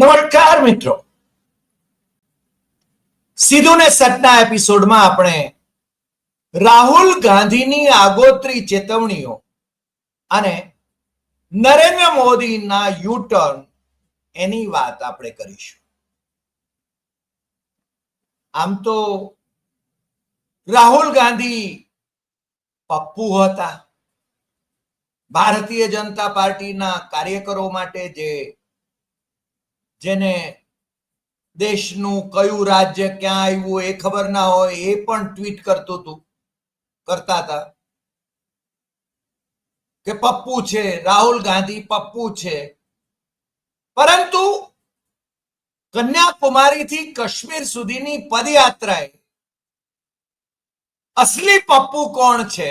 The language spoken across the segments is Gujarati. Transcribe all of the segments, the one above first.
નમસ્કાર મિત્રો, સીધું ને સટના એપિસોડમાં આપણે રાહુલ ગાંધીની આગોતરી ચેતવણીઓ અને નરેન્દ્ર મોદીના યુટર્ન એની વાત આપણે કરીશું. આમ તો રાહુલ ગાંધી પપ્પુ હતા. ભારતીય જનતા પાર્ટીના કાર્યકરો માટે જેને દેશનું કયું રાજ્ય ક્યાં આવ્યું એ ખબર ના હોય એ પણ ટ્વીટ કરતા હતા કે પપ્પુ છે, રાહુલ ગાંધી પપ્પુ છે. પરંતુ કન્યાકુમારીથી કાશ્મીર સુધીની પદયાત્રાએ અસલી પપ્પુ કોણ છે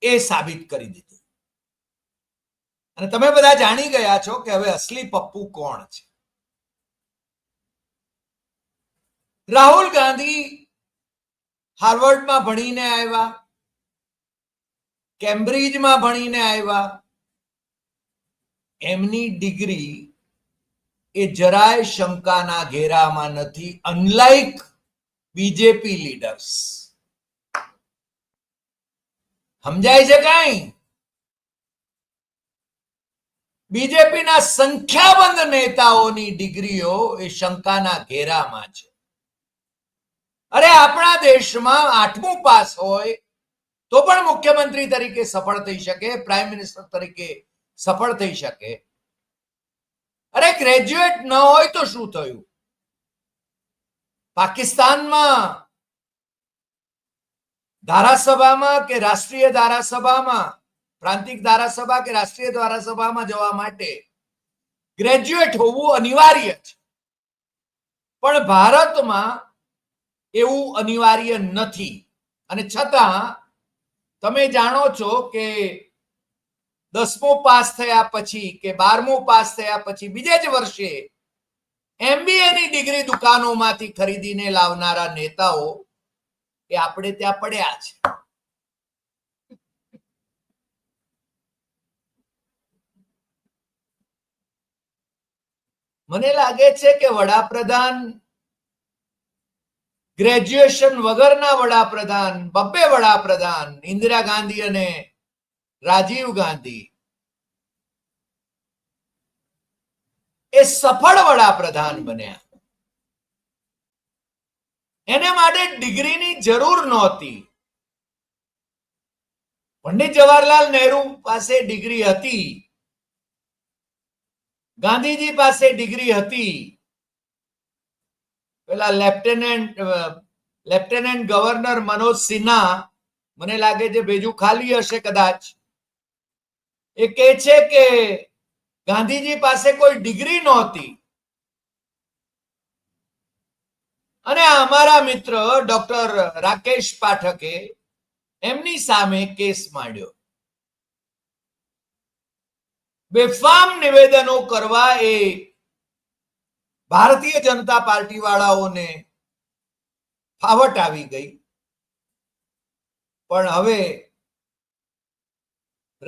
એ સાબિત કરી દીધું. અને તમે બધા જાણી ગયા છો કે હવે અસલી પપ્પુ કોણ છે. રાહુલ ગાંધી હાર્વર્ડમાં ભણીને આવ્યા, કેમ્બ્રિજમાં ભણીને આવ્યા. એમની ડિગ્રી એ જરાય શંકાના ઘેરામાં નથી, અનલાઇક બીજેપી લીડર્સ. સમજાય છે કઈ? બીજેપીના સંખ્યાબંધ નેતાઓની ડિગ્રીઓ એ શંકાના ઘેરામાં છે. અરે આપણા દેશમાં 8મું પાસ હોય તો પણ મુખ્યમંત્રી તરીકે સફળ થઈ શકે, પ્રાઇમ મિનિસ્ટર તરીકે સફળ થઈ શકે. અરે ગ્રેજ્યુએટ ન હોય તો શું થયું? પાકિસ્તાનમાં ધારાસભામાં કે રાષ્ટ્રીય ધારાસભામાં, પ્રાંતિક ધારાસભા કે રાષ્ટ્રીય ધારાસભામાં જવા માટે ગ્રેજ્યુએટ હોવું અનિવાર્ય છે. પણ ભારતમાં એવું અનિવાર્ય નથી. અને છતાં તમે જાણો છો કે 10મું પાસ થયા પછી કે 12મું પાસ થયા પછી બીજે જ વર્ષે MBA ની ડિગ્રી દુકાનોમાંથી ખરીદીને લાવનારા નેતાઓ એ આપણે ત્યાં પડ્યા છે. મને લાગે છે કે વડાપ્રધાન, ગ્રેજ્યુએશન વગરના વડાપ્રધાન, બબ્બે વડાપ્રધાન, ઇન્દિરા ગાંધી અને રાજીવ ગાંધી એ સફળ વડાપ્રધાન બન્યા. એને માટે ડિગ્રીની જરૂર નહોતી. પંડિત જવાહરલાલ નહેરુ પાસે ડિગ્રી હતી, ગાંધીજી પાસે ડિગ્રી હતી. પેલા લેફ્ટનન્ટ ગવર્નર મનોજ સિન્હા, મને લાગે છે ભેજું ખાલી હશે કદાચ, એ કહે છે કે ગાંધીજી પાસે કોઈ ડિગ્રી નહોતી. અને અમારા મિત્ર ડોક્ટર રાકેશ પાઠકે એમની સામે કેસ માંડ્યો. બેફામ નિવેદનો કરવા એ ભારતીય જનતા પાર્ટી વાળાઓને ફાવટ આવી ગઈ. પણ હવે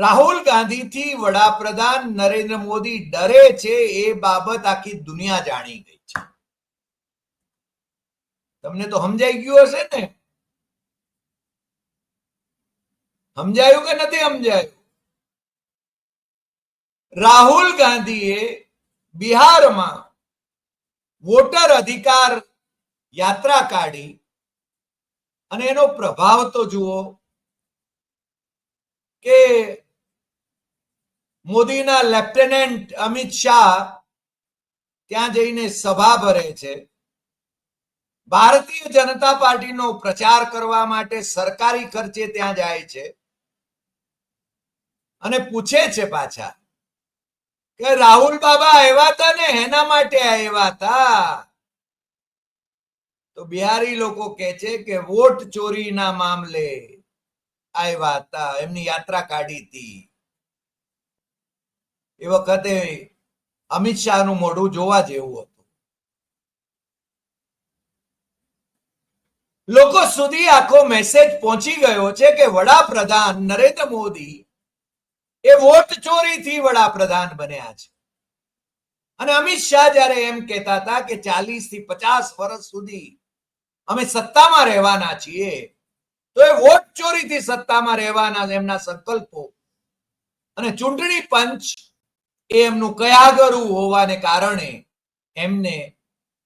રાહુલ ગાંધીથી વડાપ્રધાન નરેન્દ્ર મોદી ડરે છે એ બાબત આખી દુનિયા જાણી ગઈ છે. તમને તો સમજાઈ ગયું હશે ને? સમજાયું કે નથી સમજાયું? રાહુલ ગાંધીએ બિહારમાં વોટર અધિકાર યાત્રા કાઢી અને એનો પ્રભાવ તો જુઓ કે મોદીના લેફ્ટનન્ટ અમિત શાહ ત્યાં જઈને સભા ભરે છે. ભારતીય જનતા પાર્ટીનો પ્રચાર કરવા માટે સરકારી ખર્ચે ત્યાં જાય છે અને પૂછે છે પાછા કે રાહુલ બાબા આવ્યા હતા ને એના માટે આવ્યા હતા? તો બિહારી લોકો કહે છે કે વોટ ચોરીના મામલે આવ્યા હતા, એમની યાત્રા કાઢી હતી. એ વખતે અમિત શાહનું મોઢું જોવા જેવું હતું. લોકો સુધી આખો મેસેજ પહોંચી ગયો છે કે વડાપ્રધાન નરેન્દ્ર મોદી એ વોટ ચોરીથી વડાપ્રધાન બન્યા છે. અને અમિત શાહ જયારે એમ કહેતા હતા કે 40 થી 50 વર્ષ સુધી અમે સત્તામાં રહેવાના છીએ, તો એ વોટ ચોરીથી સત્તામાં રહેવાના એમના સંકલ્પો અને ચૂંટણી પંચ એ એમનું કયાગરું હોવાને કારણે એમને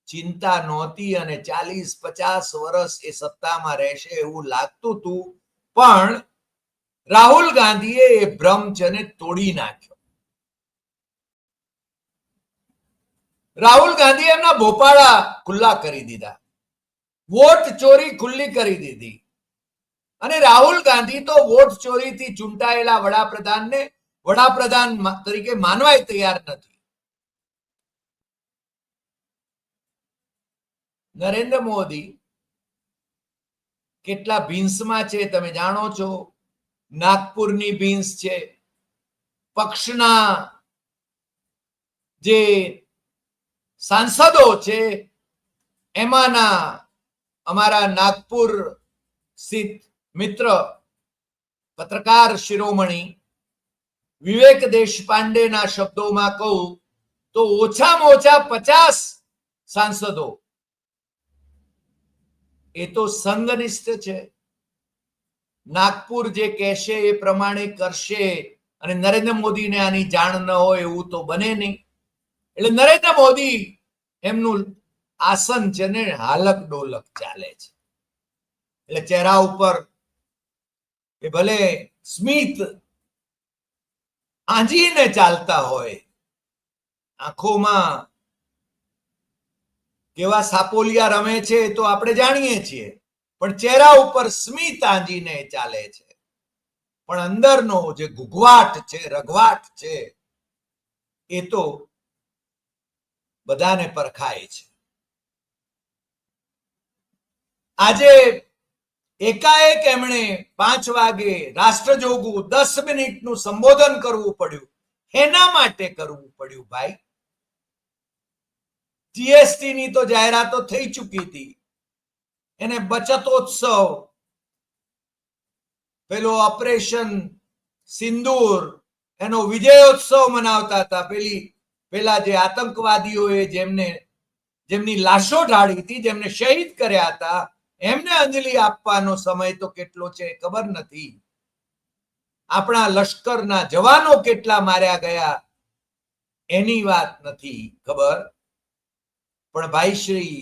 ચિંતા નહોતી અને 40-50 વર્ષ એ સત્તામાં રહેશે એવું લાગતું હતું. પણ રાહુલ ગાંધીએ એ ભ્રમ છે ને તોડી નાખ્યો. રાહુલ ગાંધીએ એમના ભોપાળા ખુલ્લા કરી દીધા, વોટ ચોરી ખુલ્લી કરી દીધી. અને રાહુલ ગાંધી તો વોટ ચોરીથી ચૂંટાયેલા વડાપ્રધાનને વડાપ્રધાન તરીકે માનવાય તૈયાર નથી. નરેન્દ્ર મોદી કેટલા ભીંસમાં છે તમે જાણો છો. નાગપુરની ભીંસ છે, પક્ષના જે સાંસદો છે એમાંના અમારા નાગપુર સ્થિત મિત્ર પત્રકાર શિરોમણી વિવેક દેશપાંડેના શબ્દોમાં કહું તો ઓછામાં ઓછા 50 સાંસદો એ તો સંઘનિષ્ઠ છે. નાગપુર જે કહેશે એ પ્રમાણે કરશે અને નરેન્દ્ર મોદીને આની જાણ ન હોય એવું તો બને નહીં. એટલે નરેન્દ્ર મોદી એમનું આસન છે ને હાલક ડોલક ચાલે છે. એટલે ચહેરા ઉપર એ ભલે સ્મિત આંજીને ચાલતા હોય, આંખોમાં કેવા સાપોલિયા રમે છે તો આપણે જાણીએ છીએ, પણ ચહેરા ઉપર સ્મિત આંજીને ચાલે છે. પણ અંદરનો જે ઘૂઘવાટ છે, રઘવાટ છે, એ તો બધાને પરખાય છે. આજે એકાએક એમણે 5 વાગે રાષ્ટ્રજોગું 10 મિનિટનું સંબોધન કરવું પડ્યું. એના માટે કરવું પડ્યું ભાઈ. જીએસટી ની તો જાહેરાતો થઈ ચૂકી હતી, એને બચતોત્સવ, પેલો ઓપરેશન સિંદૂર, એનો વિજયોત્સવ મનાવતા હતા. પેલા જે આતંકવાદીઓએ જેમની લાશો ઢાળી હતી, જેમને શહીદ કર્યા હતા, એમને અંજલિ આપવાનો સમય તો કેટલો છે ખબર નથી. આપણા લશ્કરના જવાનો કેટલા માર્યા ગયા એની વાત નથી ખબર. પણ ભાઈ શ્રી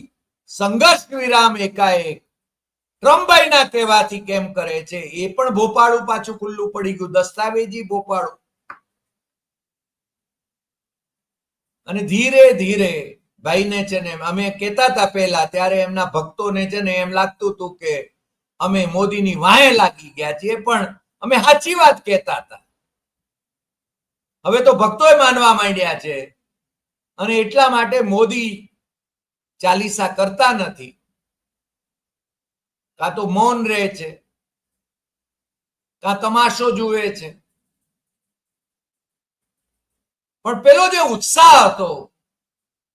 સંઘર્ષ વિરામ એકાએક ટ્રમ્પભાઈના કહેવાથી કેમ કરે છે એ પણ ભોપાળું પાછું ખુલ્લું પડી ગયું, દસ્તાવેજી ભોપાળું. અને ધીરે ધીરે ભાઈને છે ને અમે કહેતા હતા પહેલા, ત્યારે એમના ભક્તોને છે ને એમ લાગતું હતું કે અમે મોદીની વાહે લાગી ગયા છીએ, પણ અમે સાચી વાત કહેતા હતા. હવે તો ભક્તોય માનવા માંડ્યા છે અને એટલા માટે મોદી ચાલીસા કરતા નથી, કાં તો મૌન રહે છે, કાં તમાશો જુએ છે. પણ પેલો જે ઉત્સાહ હતો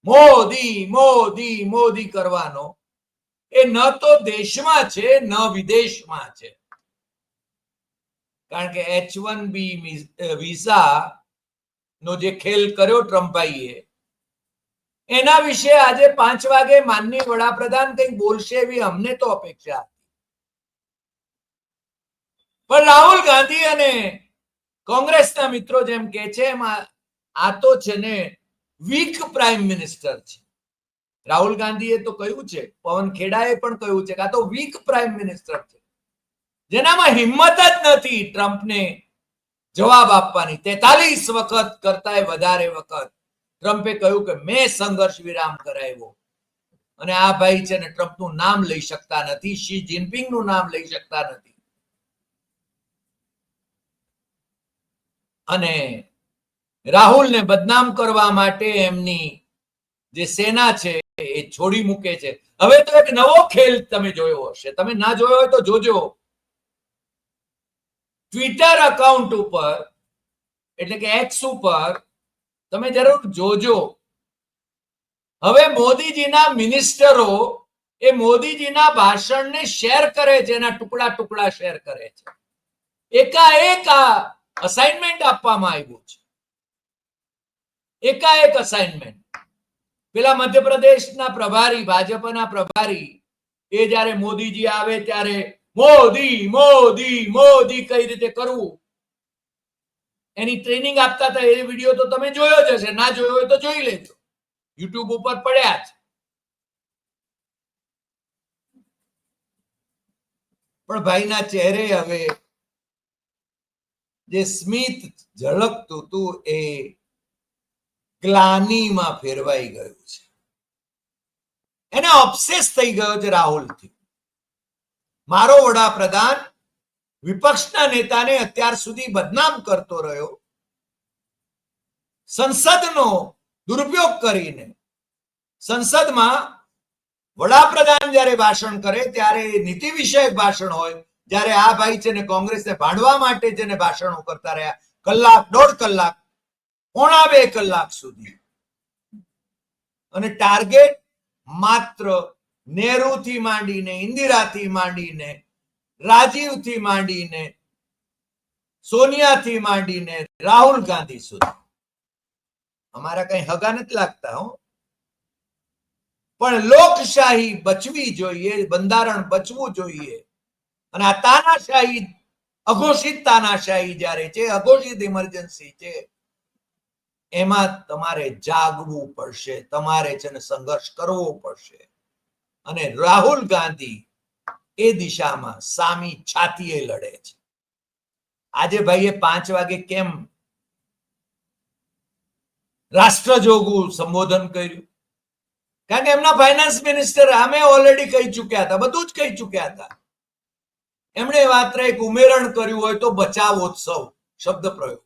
મોદી મોદી મોદી કરવાનો, એ ન તો દેશમાં છે ન વિદેશમાં છે. કારણ કે H1B વિઝા નો જે ખેલ કર્યો ટ્રમ્પભાઈએ, એના વિશે આજે 5 વાગે માનનીય વડાપ્રધાન કંઈક બોલશે એવી અમને તો અપેક્ષા હતી. પણ રાહુલ ગાંધી અને કોંગ્રેસના મિત્રો જેમ કે છે એમાં આ તો છે ને વીક પ્રાઇમ મિનિસ્ટર છે. રાહુલ ગાંધીએ તો કહ્યું છે, પવન ખેડાએ પણ કહ્યું છે કે આ તો વીક પ્રાઇમ મિનિસ્ટર છે, જેનામાં હિંમત જ નથી ટ્રમ્પને જવાબ આપવાની. 43 વખત કરતા વધારે વખત ટ્રમ્પે કહ્યું કે મેં સંઘર્ષ વિરામ કરાવ્યો. અને આ ભાઈ છે ને ટ્રમ્પનું નામ લઈ શકતા નથી, શી જિનપિંગનું નામ લઈ શકતા નથી. અને રાહુલને બદનામ કરવા માટે એમની જે સેના છે એ છોડી મૂકે છે. હવે તો એક નવો ખેલ તમે જોયો હશે, તમે ના જોયો હોય તો જોજો. ટ્વિટર અકાઉન્ટ ઉપર એટલે કે એક્સ ઉપર તમે જરૂર જોજો. હવે મોદીજીના મિનિસ્ટરો એ મોદીજીના ભાષણને શેર કરે છે, એના ટુકડા ટુકડા શેર કરે છે. એકાએક આ અસાઇનમેન્ટ આપવામાં આવ્યું છે, એકાએક અસાઇનમેન્ટ. પેલા મધ્યપ્રદેશના પ્રભારી, ભાજપના પ્રભારી, એ જ્યારે મોદીજી આવે ત્યારે મોદી મોદી મોદી કઈ રીતે કરવું એની ટ્રેનિંગ આપતા હતા. એ વિડીયો તો તમે જોયો જ હશે, ના જોયો હોય તો જોઈ લેજો, યુટ્યુબ ઉપર પડ્યા છે. પણ ભાઈના ચહેરે હવે જે સ્મિત ઝળકતું હતું એ ગ્લાનીમાં ફેરવાઈ ગયું છે. એને ઓબ્સેસ થઈ ગયો છે રાહુલથી. મારો વડાપ્રધાન વિપક્ષના નેતાને અત્યાર સુધી બદનામ કરતો રહ્યો, સંસદનો દુરુપયોગ કરીને. સંસદમાં વડાપ્રધાન જ્યારે ભાષણ કરે ત્યારે નીતિ વિષયક ભાષણ હોય, જ્યારે આ ભાઈ છે ને કોંગ્રેસને ભાંડવા માટે જેને ભાષણો કરતા રહ્યા કલાક, 1.5 કલાક, 1.25 કલાક સુધી, અને ટાર્ગેટ માત્ર નહેરુથી માંડીને, ઇન્દિરાથી માંડીને, રાજીવથી માંડીને, સોનિયાથી માંડીને રાહુલ ગાંધી સુધી. અમારા કઈ હગા નથી લાગતા હો, પણ લોકશાહી બચવી જોઈએ, બંધારણ બચવું જોઈએ. અને આ તાનાશાહી, અઘોષિત તાનાશાહી જ્યારે છે, અઘોષિત ઇમરજન્સી છે, એમાં તમારે જાગવું પડશે, તમારે છે ને સંઘર્ષ કરવો પડશે. અને રાહુલ ગાંધી એ દિશામાં સામી છાતીએ લડે છે. આજે ભાઈએ 5 વાગે કેમ રાષ્ટ્રજોગું સંબોધન કર્યું? કારણ કે એમના ફાઇનાન્સ મિનિસ્ટર અમે ઓલરેડી કહી ચુક્યા હતા, બધું જ કહી ચુક્યા હતા. એમણે માત્ર એક ઉમેરણ કર્યું હોય તો બચાવોત્સવ શબ્દ પ્રયોગ.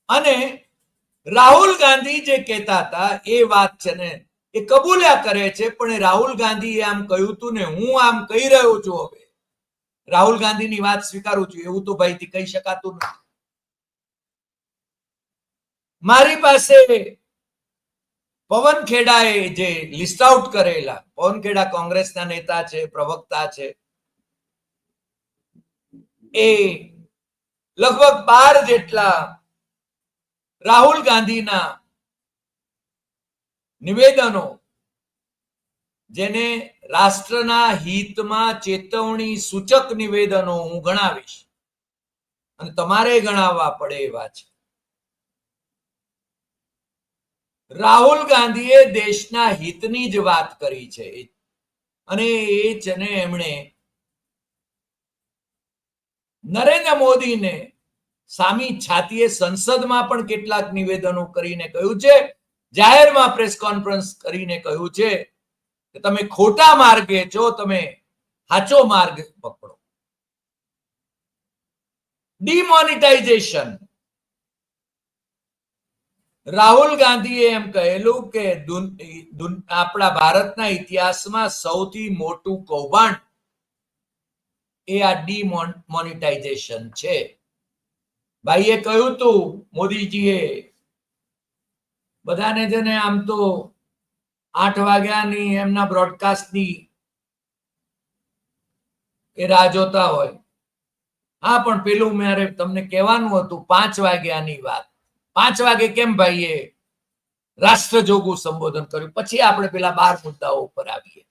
અને રાહુલ ગાંધી જે કહેતા હતા એ વાત છે ને એ કબૂલ્યા કરે છે, પણ રાહુલ ગાંધીએ આમ કહ્યું હતું ને હું આમ કહી રહ્યો છું, હવે રાહુલ ગાંધીની વાત સ્વીકારું છું, એવું તો ભાઈથી કહી શકાતું નથી. મારી પાસે પવન ખેડાએ જે લિસ્ટ આઉટ કરેલા, પવન ખેડા કોંગ્રેસના નેતા છે, પ્રવક્તા છે, એ લગભગ 12 જેટલા રાહુલ ગાંધીના નિવેદનો, જેને રાષ્ટ્રના હિતમાં ચેતવણી સૂચક નિવેદનો હું ગણાવીશ, અને તમારે ગણાવવા પડે એવા છે. રાહુલ ગાંધીએ દેશના હિતની જ વાત કરી છે, અને એ છે ને એમણે નરેન્દ્ર મોદીને સામી છાતીએ સંસદમાં પણ કેટલાક નિવેદનો કરીને કહ્યું છે, જાહેરમાં પ્રેસ કોન્ફરન્સ કરીને કહ્યું છે કે તમે ખોટા માર્ગે છો, તમે સાચો માર્ગ પકડો. ડિમોનિટાઇઝેશન. રાહુલ ગાંધીએ એમ કહેલું કે આપણા ભારતના ઇતિહાસમાં સૌથી મોટું કૌભાંડ એ આ ડિમોનિટાઇઝેશન છે. ભાઈએ કહ્યું તું, મોદીજીએ બધાને છે ને આમ તો 8 વાગ્યાની એમના બ્રોડકાસ્ટની એ રાહ જોતા હોય. હા, પણ પેલું મારે તમને કહેવાનું હતું 5 વાગ્યાની વાત. 5 વાગે કેમ ભાઈએ રાષ્ટ્રજોગું સંબોધન કર્યું? પછી આપણે પેલા 12 મુદ્દાઓ ઉપર આવીએ.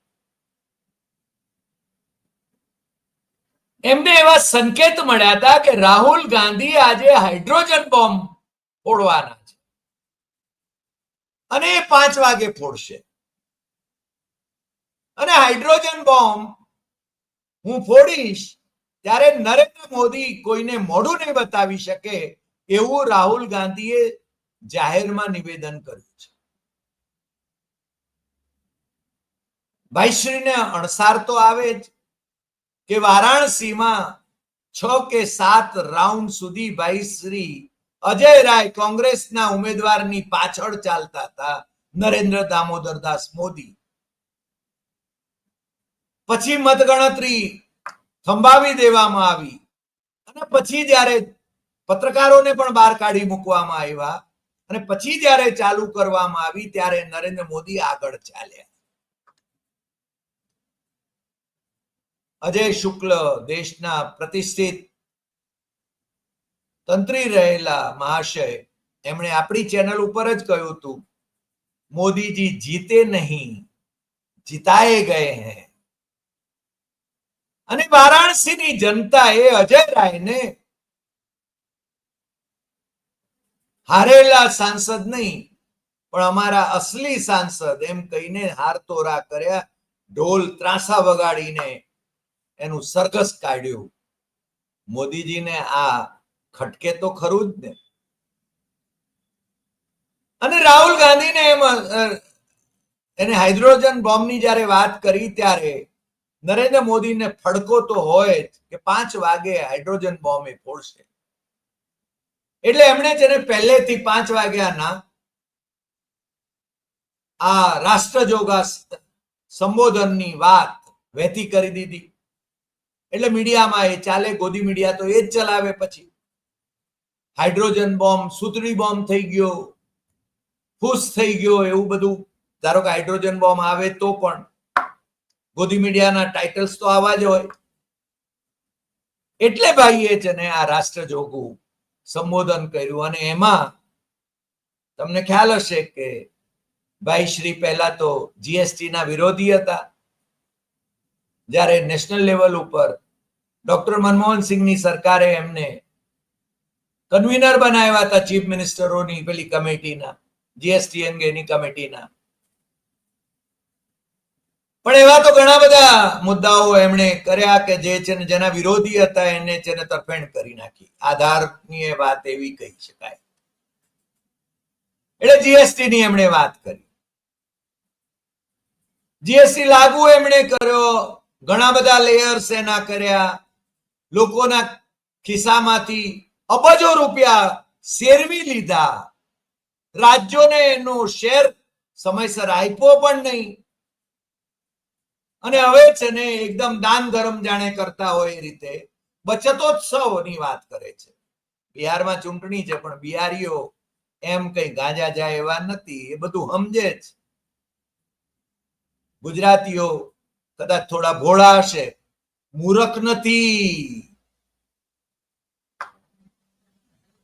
એમને એવા સંકેત મળ્યા હતા કે રાહુલ ગાંધી આજે હાઇડ્રોજન બોમ્બ ફોડવાના છે, અને એ 5 વાગે ફોડશે. અને હાઇડ્રોજન બોમ્બ હું ફોડીશ ત્યારે નરેન્દ્ર મોદી કોઈને મોઢું નહીં બતાવી શકે એવું રાહુલ ગાંધીએ જાહેરમાં નિવેદન કર્યું છે. ભાઈશ્રીને અણસાર તો આવે જ કે વારાણસીમાં 6 કે 7 રાઉન્ડ સુધી ભાઈશ્રી અજય રાય કોંગ્રેસના ઉમેદવારની પાછળ ચાલતા હતા, નરેન્દ્ર દામોદર દાસ મોદી. પછી મતગણતરી થંભાવી દેવામાં આવી, અને પછી જ્યારે પત્રકારોને પણ બહાર કાઢી મૂકવામાં આવ્યા, અને પછી જ્યારે ચાલુ કરવામાં આવી ત્યારે નરેન્દ્ર મોદી આગળ ચાલ્યા. અજય શુક્લ, દેશના પ્રતિષ્ઠિત તંત્રી રહેલા મહાશય, એમણે આપણી ચેનલ ઉપર જ કહ્યું હતું, મોદીજી જીતે નહીં જીતાએ ગયે હૈ. અને વારાણસીની જનતાએ અજય રાયને હારેલા સાંસદ નહીં પણ અમારા અસલી સાંસદ એમ કહીને હારતોરા કર્યા, ઢોલ ત્રાસા વગાડીને એનું સરઘસ કાઢ્યું. મોદીજીને આ ખટકે તો ખરું જ ને. અને રાહુલ ગાંધીને એમ એને હાઇડ્રોજન બોમ્બની જયારે વાત કરી ત્યારે નરેન્દ્ર મોદીને ફડકો તો હોય જ કે 5 વાગે હાઇડ્રોજન બોમ્બ એ ફોડશે. એટલે એમણે જેને પહેલેથી 5 વાગ્યાના આ રાષ્ટ્રજોગા સંબોધનની વાત વહેતી કરી દીધી. એટલે મીડિયામાં એ ચાલે, ગોદી મીડિયા તો એ જ ચલાવે. પછી હાઇડ્રોજન બોમ્બ સુતળી બોમ્બ થઈ ગયો, ફૂસ થઈ ગયો, એવું બધું. ધારો કે હાઇડ્રોજન બોમ્બ આવે તો પણ ગોદી મીડિયાના ટાઇટલ્સ તો આવા જ હોય. એટલે ભાઈએ છે ને આ રાષ્ટ્રજોગું સંબોધન કર્યું. અને એમાં તમને ખ્યાલ હશે કે ભાઈ શ્રી પહેલા તો જીએસટી ના વિરોધી હતા. જ્યારે નેશનલ લેવલ ઉપર ડોક્ટર મનમોહન સિંહની સરકારે એમને કન્વીનર બનાવ્યા હતા ચીફ મિનિસ્ટરોની પેલી કમિટીના, જીએસટી અંગેની કમિટીના. પણ એવા તો ઘણા બધા મુદ્દાઓ એમણે કર્યા કે જે છે ને જેના વિરોધી હતા એને છે ને તરફેણ કરી નાખી. આધારની વાત એવી કહી શકાય. એટલે જીએસટી ની એમણે વાત કરી. જીએસટી લાગુ એમણે કર્યો, ઘણા બધા લેયર્સ એના કર્યા, લોકોના ખિસ્સામાંથી અબજો રૂપિયા શેરવી લીધા, રાજ્યોને એનો શેર સમયસર આપ્યો પણ નહીં. અને હવે છે ને એકદમ દાન ધર્મ જાણે કરતા હોય એ રીતે બચતોત્સવની વાત કરે છે. બિહારમાં ચૂંટણી છે પણ બિહારીઓ એમ કઈ ગાંજા જાય એવા નથી, એ બધું સમજે જ. ગુજરાતીઓ કદાચ થોડા ભોળા હશે, મૂર્ખ નથી.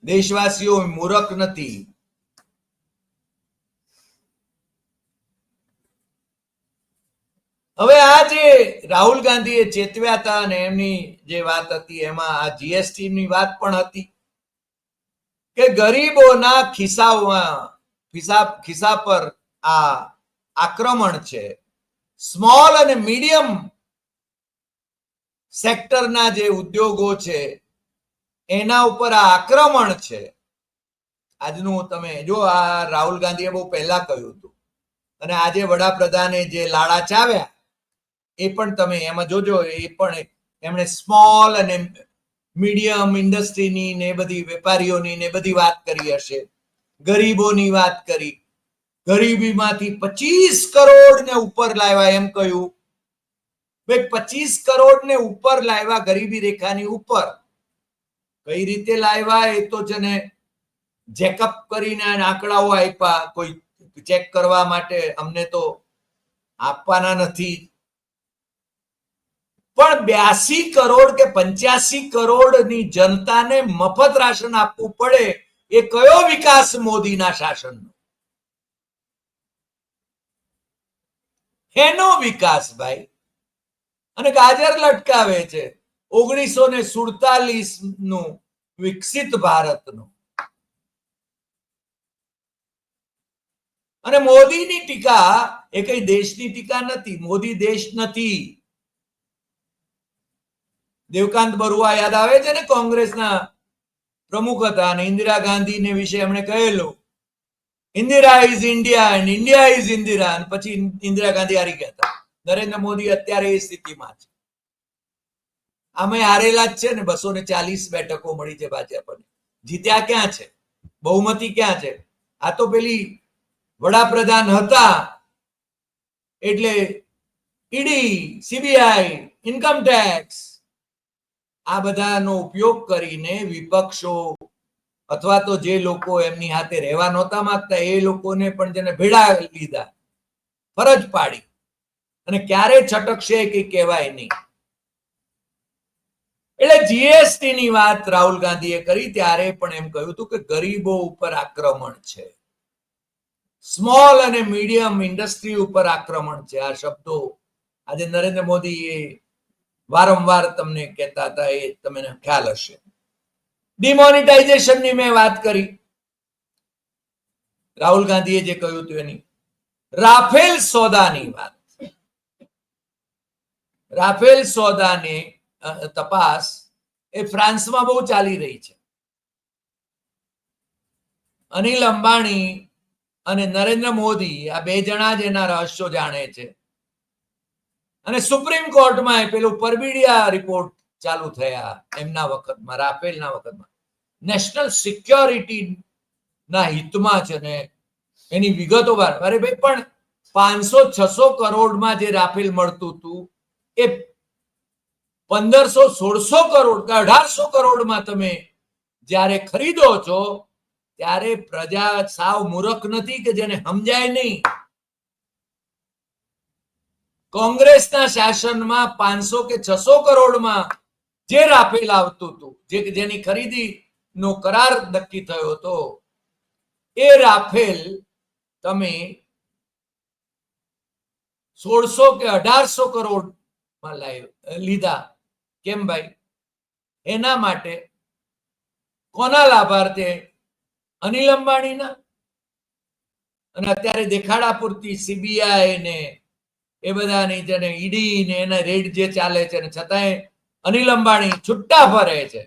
દેશવાસીઓ મૂર્ખ નથી. હવે આ જે રાહુલ ગાંધીએ ચેતવ્યા હતા અને એમની જે વાત હતી એમાં આ જીએસટી ની વાત પણ હતી કે ગરીબોના ખિસ્સા પર આ આક્રમણ છે. સ્મોલ અને મીડિયમ સેક્ટરના જે ઉદ્યોગો છે એના ઉપર આ આક્રમણ છે. આજનું તમે જો, આ રાહુલ ગાંધીએ બહુ પહેલા કહ્યું હતું અને આજે વડાપ્રધાને જે લાડા ચાવ્યા એ પણ તમે એમાં જોજો. એ પણ એમણે સ્મોલ અને મીડિયમ ઇન્ડસ્ટ્રીની ને બધી વેપારીઓની ને બધી વાત કરી હશે, ગરીબોની વાત કરી. ગરીબીમાંથી 25 કરોડ ને ઉપર લાવ્યા એમ કહ્યું. 25 કરોડ ને ઉપર લાવ્યા ગરીબી રેખાની ઉપર. કઈ રીતે લાવ્યા એ તો છે ને ચેકઅપ કરીને આંકડાઓ આપ્યા, કોઈ ચેક કરવા માટે અમને તો આપવાના નથી. પણ 82 કરોડ કે 85 કરોડની જનતાને મફત રાશન આપવું પડે એ કયો વિકાસ મોદીના શાસનનો? એનો વિકાસ ભાઈ. અને ગાજર લટકાવે છે 1947 નું વિકસિત ભારતનું. અને મોદીની ટીકા એ કઈ દેશની ટીકા નથી. મોદી દેશ નથી. દેવકાંત બરુઆ યાદ આવે છે ને, કોંગ્રેસના પ્રમુખ હતા અને ઇન્દિરા ગાંધીને વિશે એમણે કહેલું Indira is India and India is Indira. અને પછી ઇન્દિરા ગાંધી હારી ગયા હતા. નરેન્દ્ર મોદી અત્યારે એ સ્થિતિમાં છે. આમે હારેલા જ છે ને. 240 બેઠકો મળી છે ભાજપને. જીત્યા ક્યાં છે? બહુમતી ક્યાં છે? આ તો પેલી વડાપ્રધાન હતા એટલે ઈડી, સીબીઆઈ, ઇન્કમ ટેક્સ આ બધાનો ઉપયોગ કરીને વિપક્ષો અથવા તો જે લોકો એમની હાથે રહેવા નહોતા માંગતા એ લોકોને પણ જેને ભેળા લીધા, ફરજ પાડી. અને ક્યારે છટકશે કે કહેવાય નહીં. એટલે જીએસટી ની વાત રાહુલ ગાંધીએ કરી ત્યારે પણ એમ કહ્યું હતું કે ગરીબો ઉપર આક્રમણ છે, સ્મોલ અને મીડિયમ ઇન્ડસ્ટ્રી ઉપર આક્રમણ છે. આ શબ્દો આજે નરેન્દ્ર મોદી એ વારંવાર તમને કહેતા હતા, એ તમને ખ્યાલ હશે. ડિમોનિટાઇઝેશન ની મેં વાત કરી, રાહુલ ગાંધીએ જે કહ્યું હતું એની. રાફેલ સોદાની વાત, રાફેલ સોદાની તપાસ એ ફ્રાન્સમાં બહુ ચાલી રહી છે. અનિલ અંબાણી અને નરેન્દ્ર મોદી આ બે જણા જ એના રહસ્યો જાણે છે. અને સુપ્રીમ કોર્ટમાં પેલું પરબીડિયા રિપોર્ટ ચાલુ થયા એમના વખતમાં, રાફેલના વખતમાં. નેશનલ સિક્યોરિટી ના હિતમાં છે ને એની વિગતો અરે ભાઈ, પણ 500-600 કરોડમાં જે રાફેલ મળતું હતું એ 1500-1600 કરોડ કે 1800 કરોડમાં તમે જ્યારે ખરીદો છો ત્યારે પ્રજા સાવ મૂર્ખ નથી કે જેને સમજાય નહીં. કોંગ્રેસના શાસનમાં 500 કે 600 કરોડમાં જે રાફેલ આવતું હતું, જેની ખરીદી નો કરાર નક્કી થયો હતો, એ રાફેલ તમે 1600 કે 1800 કરોડમાં લીધા. કેમ ભાઈ? એના માટે કોના લાભાર્થે? અનિલ અંબાણીના. અને અત્યારે દેખાડા પૂરતી સીબીઆઈ ને એ બધાની જેને ઈડી ને એના રેડ જે ચાલે છે, ને છતાંય અનિલ અંબાણી છૂટા ફરે છે.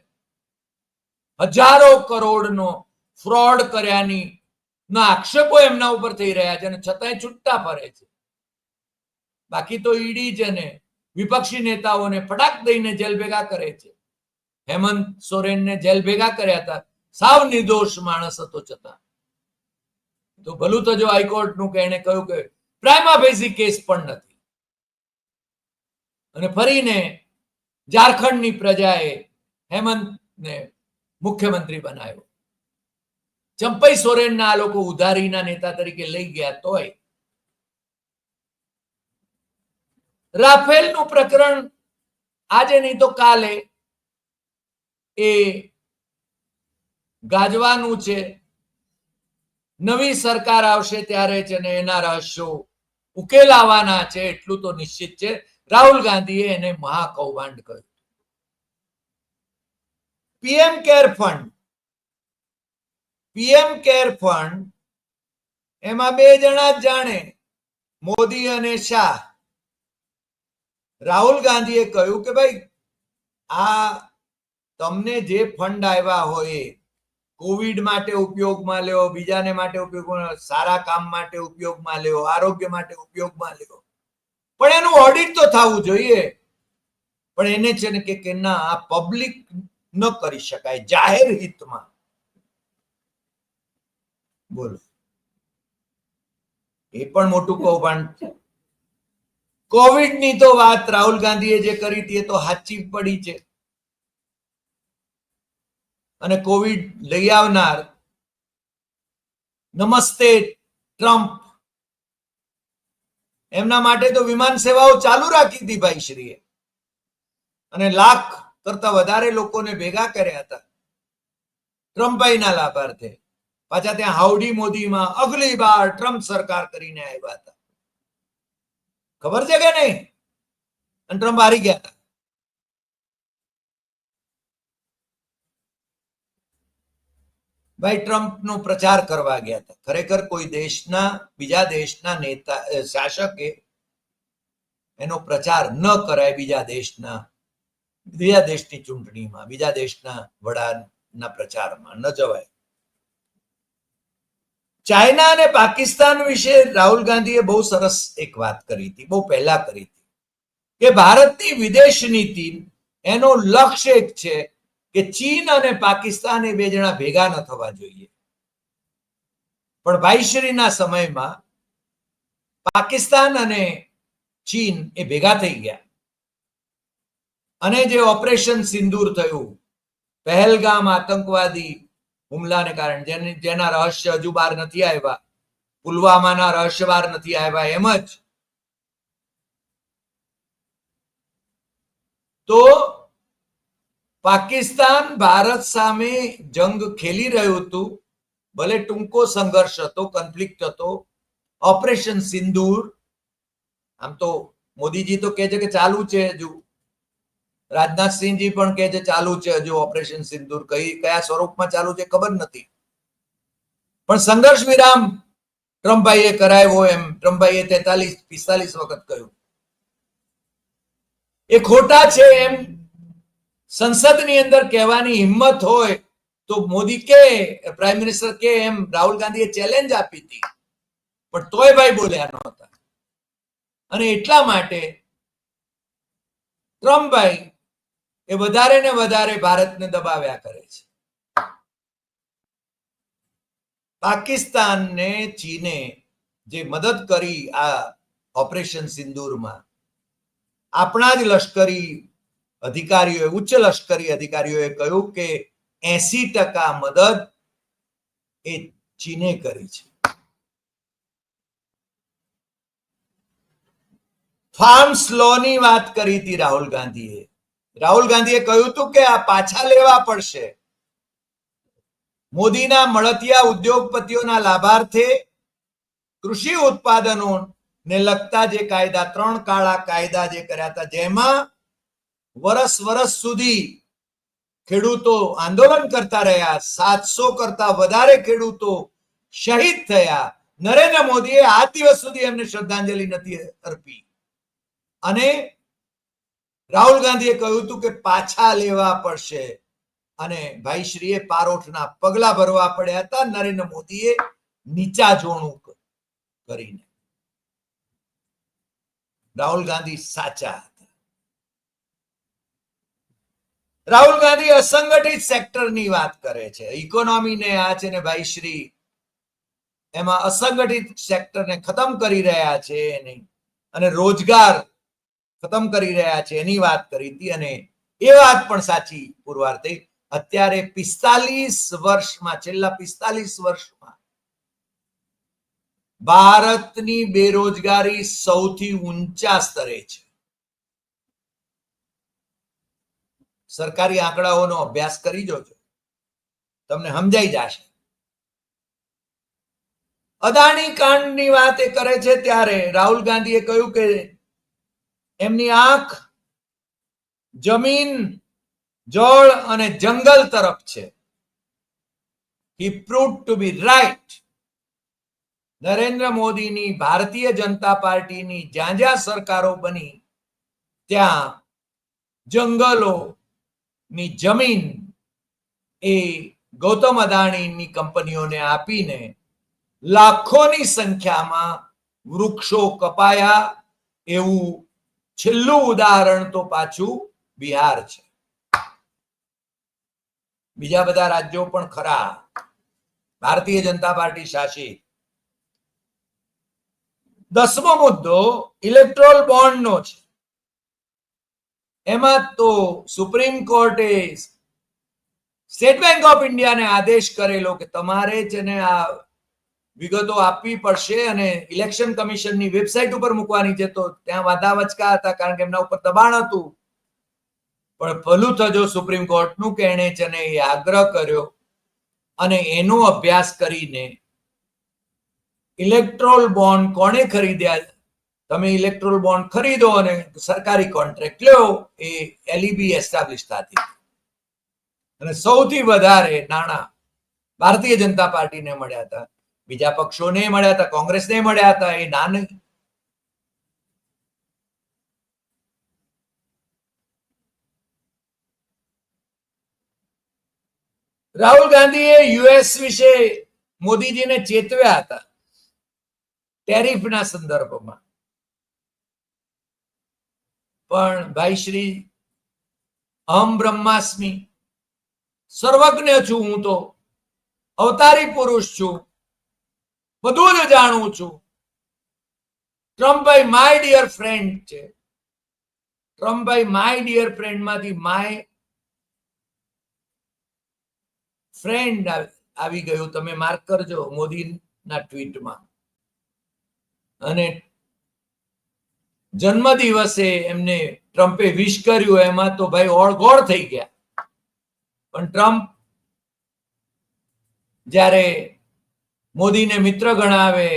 હજારો કરોડનો ફ્રોડ કર્યાની ના આક્ષેપો એમના ઉપર થઈ રહ્યા છે, અને છતાંય છૂટા ફરે છે. બાકી તો ઈડી છે ને વિપક્ષી નેતાઓને ફટાક દઈને જેલ ભેગા કરે છે. હેમંત સોરેનને જેલ ભેગા કર્યા હતા, સાવ નિર્દોષ માણસ હતો છતાં. તો ભલું તો જો હાઈકોર્ટનું કે એને કહ્યું કે પ્રાઇમા ફેસી કેસ પણ નથી. અને ફરીને ઝારખંડની પ્રજાએ હેમંતને મુખ્યમંત્રી બનાવ્યો. ચંપઈ સોરેનના આ લોકો ઉધારીના નેતા તરીકે લઈ ગયા. તોય રાફેલનું પ્રકરણ આજે નહીં તો કાલે એ ગાજવાનું છે. નવી સરકાર આવશે ત્યારે છે ને એના રહસ્યો ઉકેલાવાના છે, એટલું તો નિશ્ચિત છે. રાહુલ ગાંધીએ એને મહાકૌભાંડ કહ્યું. PM care fund, PM care fund એમાં બે જણા જ જાણે, મોદી અને શાહ. રાહુલ ગાંધીએ કહ્યું કે ભાઈ, આ તમને જે ફંડ આવ્યા હોય કોવિડ માટે ઉપયોગમાં લ્યો, બીજાને માટે ઉપયોગમાં, સારા કામ માટે ઉપયોગમાં લ્યો, આરોગ્ય માટે ઉપયોગમાં લ્યો, પણ એનું ઓડિટ તો થવું જોઈએ. પણ એને છે ને કે ના, આ પબ્લિક ન કરી શકાય, જાહેર હિતમાં. બોલો, એ પણ મોટું કૌભાંડ. કોવિડ ની તો વાત રાહુલ ગાંધીએ જે કરી હતી એ તો સાચી પડી છે. અને કોવિડ લઈ આવનાર નમસ્તે ટ્રમ્પ, એમના માટે તો વિમાન સેવાઓ ચાલુ રાખી હતી ભાઈ શ્રીએ, અને લાખ કરતા વધારે લોકોને ભેગા કર્યા હતા ટ્રમ્પભાઈના લાભાર્થે. પાછા ત્યાં હાઉડી મોદીમાં અગલી બાર ટ્રમ્પ સરકાર કરીને આવ્યા હતા. ખબર છે કે નહીં? અને ટ્રમ્પ હારી ગયા હતા. ભાઈ ટ્રમ્પનો પ્રચાર કરવા ગયા હતા. ખરેખર કોઈ દેશના, બીજા દેશના નેતા શાસકે એનો પ્રચાર ન કરાય. બીજા દેશની ચૂંટણીમાં, બીજા દેશના વડાના પ્રચારમાં ન જવાય. ચાઇના અને પાકિસ્તાન વિશે રાહુલ ગાંધીએ બહુ સરસ એક વાત કરી હતી, બહુ પહેલા કરી હતી, કે ભારતની વિદેશ નીતિ એનો લક્ષ્ય એક છે કે ચીન અને પાકિસ્તાન એ બે જણા ભેગા ન થવા જોઈએ. પણ ભાઈશ્રીના સમયમાં પાકિસ્તાન અને ચીન એ ભેગા થઈ ગયા. અને જે ઓપરેશન સિંદૂર થયું, પહેલગામ આતંકવાદી હુમલાને કારણે, જેના રહસ્ય હજુ બહાર નથી આવ્યા, પુલવામાના રહસ્ય બહાર નથી આવ્યા, એમ જ તો પાકિસ્તાન ભારત સામે જંગ ખેલી રહ્યું હતું, ભલે ટૂંકો સંઘર્ષ હતો, કન્ફ્લિક્ટ હતો, ઓપરેશન સિંદૂર. આમ તો મોદીજી તો કહે છે કે ચાલુ છે હજુ, રાજનાથસિંહજી પણ કહે છે ચાલુ છે હજુ ઓપરેશન સિંદૂર. કયા સ્વરૂપમાં ચાલુ છે ખબર નથી, પણ સંઘર્ષ વિરામ ટ્રમ્પભાઈએ કરાવ્યો એમ ટ્રમ્પભાઈએ 43-45 વખત કહ્યું. એ ખોટા છે એમ સંસદની અંદર કહેવાની હિંમત હોય તો મોદી કે પ્રાઇમ મિનિસ્ટર કે એમ રાહુલ ગાંધીએ ચેલેન્જ આપી હતી, પણ તોય ભાઈ બોલ્યા નહોતા. અને એટલા માટે ટ્રમ્પભાઈ એ વધારે ને વધારે ભારતને દબાવ્યા કરે છે. પાકિસ્તાનને ચીને જે મદદ કરી આ ઓપરેશન સિંદૂરમાં, આપણા જ લશ્કરી અધિકારીઓએ, ઉચ્ચ લશ્કરી અધિકારીઓએ કહ્યું કે 80% મદદ એ ચીને કરી છે. ફાર્મ્સ લોની વાત કરી હતી રાહુલ ગાંધીએ. રાહુલ ગાંધીએ કહ્યું હતું કે આ પાછા લેવા પડશે. મોદીના મળતિયા ઉદ્યોગપતિઓના લાભાર્થે કૃષિ ઉત્પાદનો ને લગતા જે કાયદા, 3 કાળા કાયદા જે કર્યા હતા, જેમાં વર્ષ સુધી ખેડૂતો આંદોલન કરતા રહ્યા, 700 કરતા વધારે ખેડૂતો શહીદ થયા. નરેન્દ્ર મોદીએ આ દિવસ સુધી એમને શ્રદ્ધાંજલિ નથી અર્પી. અને રાહુલ ગાંધીએ કહ્યું હતું કે પાછા લેવા પડશે, અને ભાઈશ્રીએ પારોઠના પગલા ભરવા પડ્યા હતા નરેન્દ્ર મોદીએ નીચા જોણું કરીને. રાહુલ ગાંધી સાચા હતા. રાહુલ ગાંધી અસંગઠિત સેક્ટરની વાત કરે છે, ઇકોનોમીને આ છે ને ભાઈશ્રી એમાં અસંગઠિત સેક્ટરને ખતમ કરી રહ્યા છે અને રોજગાર ખતમ કરી રહ્યા છે એની વાત કરી હતી. અને એ વાત પણ સાચી પુરવાર થઈ. અત્યારે 45 વર્ષમાં, છેલ્લા 45 વર્ષમાં ભારતની બેરોજગારી સૌથી ઊંચા સ્તરે છે. સરકારી આંકડાઓનો અભ્યાસ કરી જોજો, તમને સમજાઈ જશે. અદાણી કાંડની વાત એ કરે છે ત્યારે રાહુલ ગાંધીએ કહ્યું કે એમની આંખ જમીન, જળ અને જંગલ તરફ છે. He proved to be right. Narendra મોદીની ભારતીય જનતા પાર્ટીની જ્યાં જ્યાં સરકારો બની ત્યાં જંગલોની જમીન એ ગૌતમ અદાણીની કંપનીઓને આપીને લાખોની સંખ્યામાં વૃક્ષો કપાયા. એવું છેલ્લું ઉદાહરણ તો પાછું બિહાર છે. બીજા બધા રાજ્યો પણ ખરા, ભારતીય જનતા પાર્ટી શાસિત. 10મો મુદ્દો ઇલેક્ટ્રોલ બોન્ડનો છે. એમાં તો સુપ્રીમ કોર્ટે સ્ટેટ બેંક ઓફ ઇન્ડિયાને આદેશ કરેલો કે તમારે છે ને આ વિગતો આપવી પડશે અને ઇલેક્શન કમિશનની વેબસાઇટ ઉપર મૂકવાની છે. તો ત્યાં વાદા વચકા હતા કારણ કે એમના ઉપર દબાણ હતું. પણ ભલું થજો સુપ્રીમ કોર્ટનું કે એણે છે ને એ આગ્રહ કર્યો અને એનો અભ્યાસ કરીને ઇલેક્ટ્રોલ બોન્ડ કોણે ખરીદ્યા, તમે ઇલેક્ટ્રોલ બોન્ડ ખરીદો અને સરકારી કોન્ટ્રાક્ટ લ્યો, એ એલઈબી એસ્ટાબ્લિશ થતી. અને સૌથી વધારે નાણાં ભારતીય જનતા પાર્ટીને મળ્યા હતા, બીજા પક્ષોને મળ્યા હતા, કોંગ્રેસને મળ્યા હતા. એ નાની રાહુલ ગાંધીએ યુએસ વિશે મોદીજીને ચેતવ્યા હતા ટેરિફના સંદર્ભમાં, પણ ભાઈશ્રી અહમ બ્રહ્માસ્મિ, સર્વજ્ઞ છું, હું તો અવતારી પુરુષ છું, બધું જ જાણું છું. ટ્રમ્પભાઈ માય ડિયર ફ્રેન્ડ છે. ટ્રમ્પભાઈ માય ડિયર ફ્રેન્ડ માંથી માય ફ્રેન્ડ આવી ગયું. તમે માર્ક કરજો મોદીના ટ્વીટમાં. અને જન્મ દિવસે એમને ટ્રમ્પે વિશ કર્યું, એમાં તો ભાઈ ઓળઘોળ થઈ ગયા. પણ ટ્રમ્પ જ્યારે મોદીને મિત્ર ગણાવે,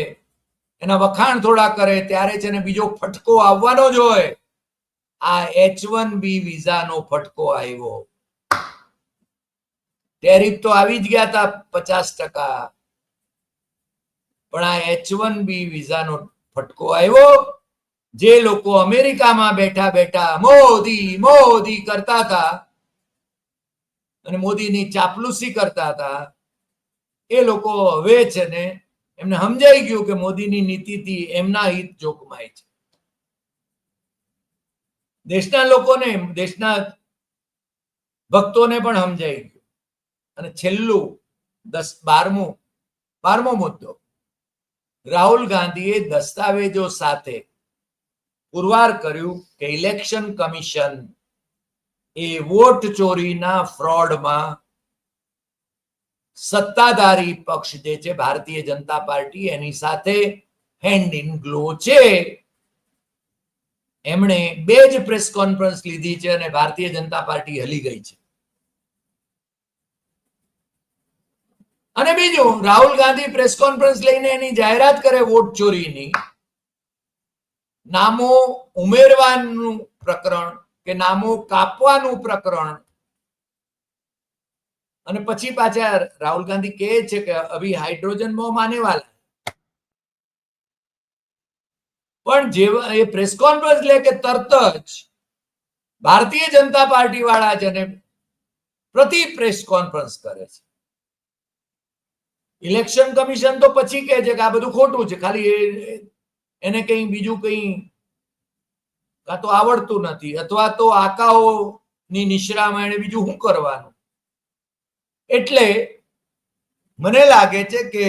એના વખાણ થોડા કરે, ત્યારે છે ને બીજો ફટકો આવવાનો જ હોય. આ H1B વિઝાનો ફટકો આવ્યો. ટેરિફ તો આવી જ ગયા હતા 50%, પણ આ H1B વિઝાનો ફટકો આવ્યો. જે લોકો અમેરિકામાં બેઠા બેઠા મોદી મોદી કરતા હતા અને મોદીની ચાપલુસી કરતા હતા, એ લોકો હવે છે ને એમને સમજાઈ ગયું કે મોદીની નીતિથી એમના હિત જોખમાય છે. દેશના લોકોને, દેશના ભક્તોને પણ સમજાઈ ગયું. અને છેલ્લું 12મો મુદ્દો, રાહુલ ગાંધીએ દસ્તાવેજો સાથે પુરવાર કર્યું કે ઇલેક્શન કમિશન એ વોટ ચોરીના ફ્રોડમાં સત્તાધારી પક્ષ જે છે ભારતીય જનતા પાર્ટી, એની સાથે હેન્ડ ઇન ગ્લો છે. એમણે 2 જ પ્રેસ કોન્ફરન્સ લીધી છે અને ભારતીય જનતા પાર્ટી હલી ગઈ છે. અને બીજું, રાહુલ ગાંધી પ્રેસ કોન્ફરન્સ લઈને એની જાહેરાત કરે વોટ ચોરીની, નામો ઉમેરવાનું પ્રકરણ કે નામો કાપવાનું પ્રકરણ, અને પછી પાછા રાહુલ ગાંધી કહે છે કે અભી હાઇડ્રોજન બોમ્બ આને વાલા. પણ જેવા એ પ્રેસ કોન્ફરન્સ લે કે તરત જ ભારતીય જનતા પાર્ટી વાળા જેને પ્રતિ પ્રેસ કોન્ફરન્સ કરે છે. ઇલેક્શન કમિશન તો પછી કહે છે કે આ બધું ખોટું છે, ખાલી એને કઈ બીજું કઈ કાં તો આવડતું નથી, અથવા તો આકાઓની નિશ્રામાં એને બીજું શું કરવાનું. એટલે મને લાગે છે કે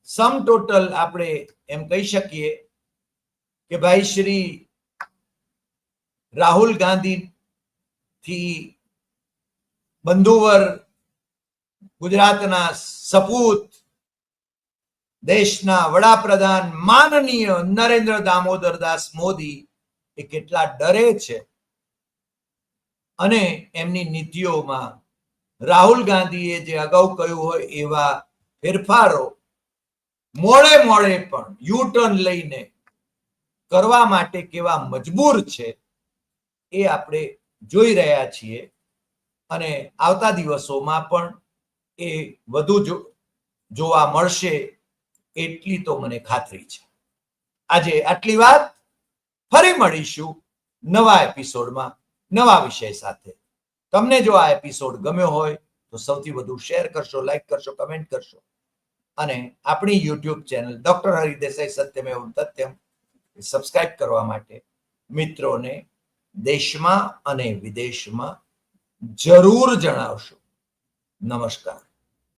સમ ટોટલ આપણે એમ કહી શકીએ કે ભાઈ શ્રી રાહુલ ગાંધી થી બંધુવર ગુજરાતના સપૂત, દેશના વડાપ્રધાન માનનીય નરેન્દ્ર દામોદર દાસ મોદી એ કેટલા ડરે છે અને એમની નીતિઓમાં રાહુલ ગાંધીએ જે અગાઉ કહ્યું હોય એવા ફેરફારો મોડે પણ યુ-ટર્ન લઈને કરવા માટે કેવા મજબૂર છે એ આપણે જોઈ રહ્યા છીએ. અને આવતા દિવસોમાં પણ એ વધુ જોવા મળશે એટલી તો મને ખાતરી છે. આજે આટલી વાત. ફરી મળીશું નવા એપિસોડમાં નવા વિષય સાથે. તમને જો આ એપિસોડ ગમ્યો હોય તો સૌથી વધુ શેર કરશો, લાઈક કરશો, કમેન્ટ કરશો અને આપણી YouTube channel doctor Hari Desai Satyamev Tathyam subscribe કરવા માટે મિત્રોને દેશમાં અને વિદેશમાં જરૂર જણાવશો. નમસ્કાર.